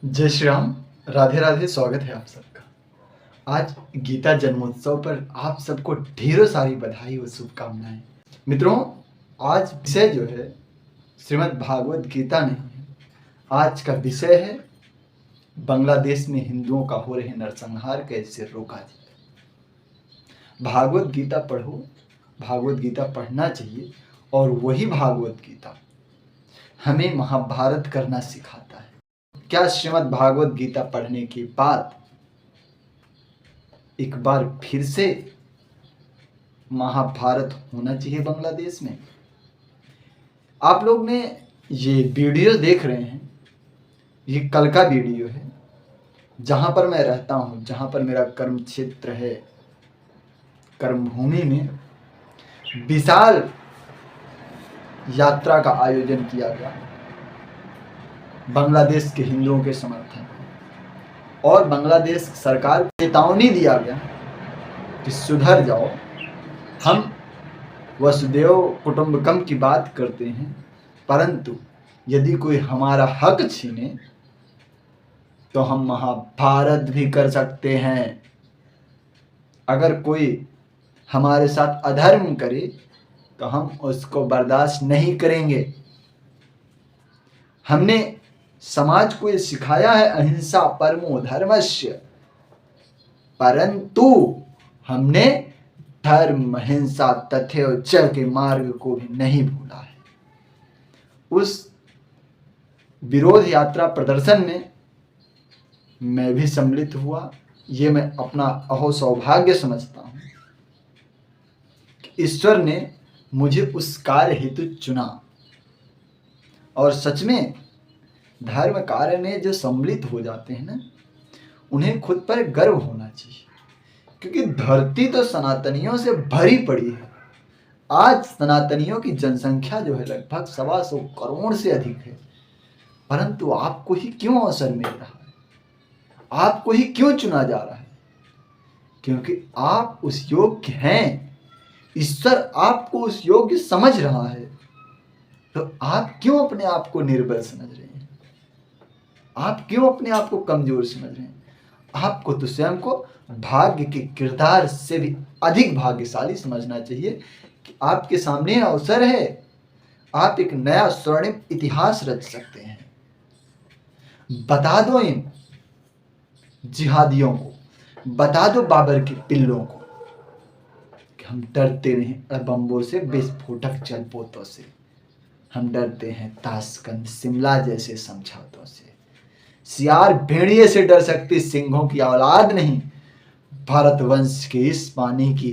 जय श्री राम। राधे राधे। स्वागत है आप सबका। आज गीता जन्मोत्सव पर आप सबको ढेरों सारी बधाई और शुभकामनाएं। मित्रों, आज विषय जो है श्रीमद् भागवत गीता नहीं है। आज का विषय है बांग्लादेश में हिंदुओं का हो रहे नरसंहार कैसे रोका जाए। भागवत गीता पढ़ो, भागवत गीता पढ़ना चाहिए। और वही भागवत गीता हमें महाभारत करना सिखाता है। क्या श्रीमद् भागवत गीता पढ़ने के बाद एक बार फिर से महाभारत होना चाहिए बांग्लादेश में? आप लोग ने ये वीडियो देख रहे हैं, ये कल का वीडियो है। जहां पर मैं रहता हूं, जहां पर मेरा कर्म क्षेत्र है, कर्मभूमि में विशाल यात्रा का आयोजन किया गया बांग्लादेश के हिंदुओं के समर्थन में। और बांग्लादेश सरकार को चेतावनी दिया गया कि सुधर जाओ। हम वसुदेव कुटुंबकम की बात करते हैं, परंतु यदि कोई हमारा हक छीने तो हम महाभारत भी कर सकते हैं। अगर कोई हमारे साथ अधर्म करे तो हम उसको बर्दाश्त नहीं करेंगे। हमने समाज को ये सिखाया है अहिंसा परमो धर्मस्य, परंतु हमने धर्म हिंसा तथ्य च के मार्ग को भी नहीं भूला है। उस विरोध यात्रा प्रदर्शन में मैं भी सम्मिलित हुआ। ये मैं अपना अहो सौभाग्य समझता हूं कि ईश्वर ने मुझे उस कार्य हेतु चुना। और सच में धर्म कार्य में जो सम्मिलित हो जाते हैं ना, उन्हें खुद पर गर्व होना चाहिए, क्योंकि धरती तो सनातनियों से भरी पड़ी है। आज सनातनियों की जनसंख्या जो है लगभग 125 करोड़ से अधिक है, परंतु आपको ही क्यों अवसर मिल रहा है? आपको ही क्यों चुना जा रहा है? क्योंकि आप उस योग्य हैं। ईश्वर आपको उस योग्य समझ रहा है। तो आप क्यों अपने आप को निर्बल समझ रहे हैं? आप क्यों अपने आप को कमजोर समझ रहे हैं? आपको तो स्वयं को भाग्य के किरदार से भी अधिक भाग्यशाली समझना चाहिए कि आपके सामने अवसर है। आप एक नया स्वर्णिम इतिहास रच सकते हैं। बता दो इन जिहादियों को, बता दो बाबर के पिल्लों को कि हम डरते नहीं बम्बों से, विस्फोटक जलपोतों से। हम डरते हैं ताशकंद शिमला जैसे समझौतों से। सियार भेड़िए से डर सकती, सिंहों की औलाद नहीं। भारत वंश के इस पानी की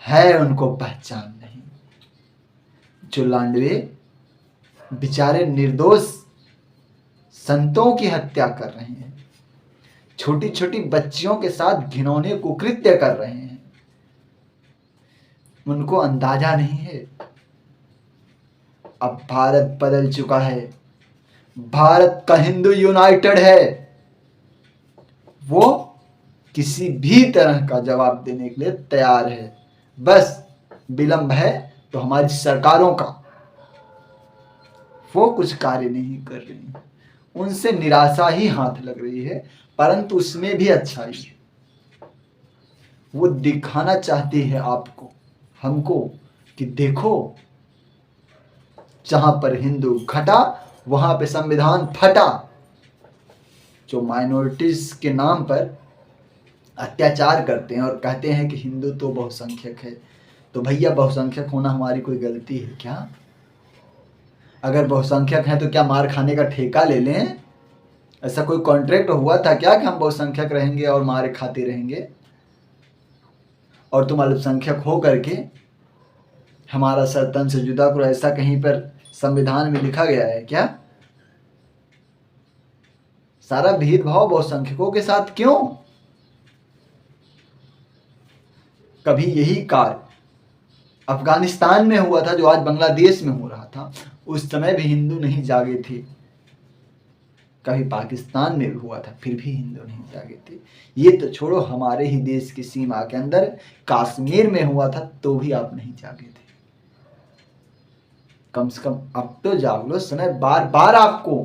है उनको पहचान नहीं। जो लांडवे बेचारे निर्दोष संतों की हत्या कर रहे हैं, छोटी छोटी बच्चियों के साथ घिनौने कुकृत्य कर रहे हैं, उनको अंदाजा नहीं है। अब भारत बदल चुका है। भारत का हिंदू यूनाइटेड है। वो किसी भी तरह का जवाब देने के लिए तैयार है। बस विलंब है तो हमारी सरकारों का। वो कुछ कार्य नहीं कर रही, उनसे निराशा ही हाथ लग रही है, परंतु उसमें भी अच्छाई है। वो दिखाना चाहती है आपको, हमको, कि देखो जहां पर हिंदू घटा वहां पे संविधान फटा। जो माइनॉरिटीज के नाम पर अत्याचार करते हैं और कहते हैं कि हिंदू तो बहुसंख्यक है, तो भैया बहुसंख्यक होना हमारी कोई गलती है क्या? अगर बहुसंख्यक है तो क्या मार खाने का ठेका ले लें? ऐसा कोई कॉन्ट्रैक्ट हुआ था क्या कि हम बहुसंख्यक रहेंगे और मार खाते रहेंगे? और तुम अल्पसंख्यक हो करके हमारा सर तन से जुदा करो, ऐसा कहीं पर संविधान में लिखा गया है क्या? सारा भेदभाव बहुसंख्यकों के साथ क्यों? कभी यही कार्य अफगानिस्तान में हुआ था, जो आज बांग्लादेश में हो रहा था। उस समय भी हिंदू नहीं जागे थे। कभी पाकिस्तान में भी हुआ था, फिर भी हिंदू नहीं जागे थे। ये तो छोड़ो, हमारे ही देश की सीमा के अंदर कश्मीर में हुआ था, तो भी आप नहीं जागे थे। कम से कम अब तो जाग लो। समय बार बार आपको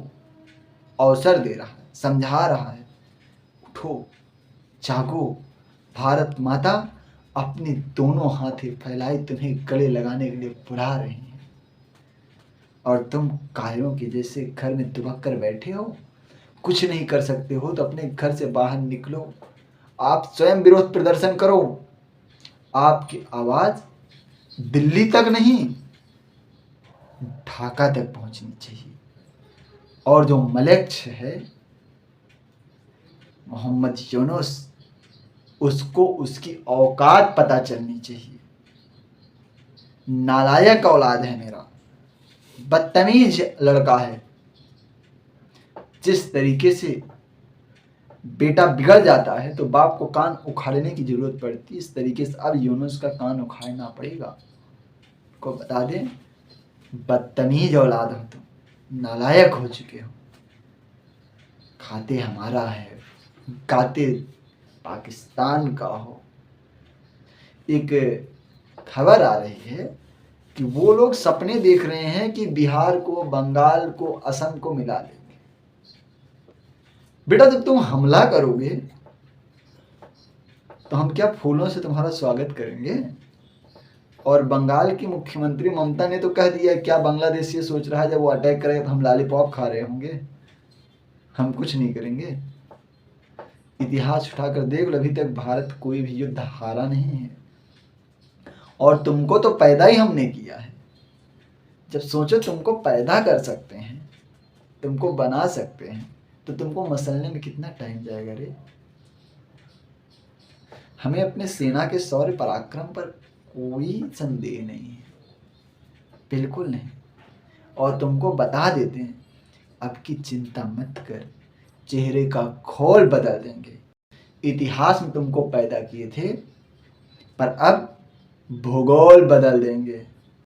अवसर दे रहा है, समझा रहा है, उठो, जागो, भारत माता अपने दोनों हाथें फैलाई तुम्हें गले लगाने के लिए बुला रही है। और तुम कायरों के जैसे घर में दुबक कर बैठे हो, कुछ नहीं कर सकते हो तो अपने घर से बाहर निकलो, आप स्वयं विरोध प्रदर्शन करो। आपकी आवाज दिल्ली तक नहीं, ढाका तक पहुंचनी चाहिए। और जो मलक्ष्य है मोहम्मद यूनुस, उसको उसकी औकात पता चलनी चाहिए। नालायक औलाद है मेरा, बदतमीज लड़का है। जिस तरीके से बेटा बिगड़ जाता है तो बाप को कान उखाड़ने की जरूरत पड़ती है, इस तरीके से अब यूनुस का कान उखाड़ना पड़ेगा। को बता दें, बदतमीज औलाद हो तुम, नालायक हो चुके हो। खाते हमारा है, गाते पाकिस्तान का हो। एक खबर आ रही है कि वो लोग सपने देख रहे हैं कि बिहार को, बंगाल को, असम को मिला लेंगे। बेटा जब तुम हमला करोगे तो हम क्या फूलों से तुम्हारा स्वागत करेंगे? और बंगाल की मुख्यमंत्री ममता ने तो कह दिया, क्या बांग्लादेश ये सोच रहा है जब वो अटैक करेगा तो हम लॉलीपॉप खा रहे होंगे, हम कुछ नहीं करेंगे। इतिहास उठाकर देख लो, अभी तक भारत कोई भी युद्ध हारा नहीं है। और तुमको तो पैदा ही हमने किया है। जब सोचो तुमको पैदा कर सकते हैं, तुमको बना सकते हैं, तो तुमको मसलने में कितना टाइम जाएगा रे? हमें अपने सेना के शौर्य पराक्रम पर कोई संदेह नहीं है, बिल्कुल नहीं। और तुमको बता देते हैं, अब की चिंता मत कर, चेहरे का खोल बदल देंगे। इतिहास में तुमको पैदा किए थे, पर अब भूगोल बदल देंगे।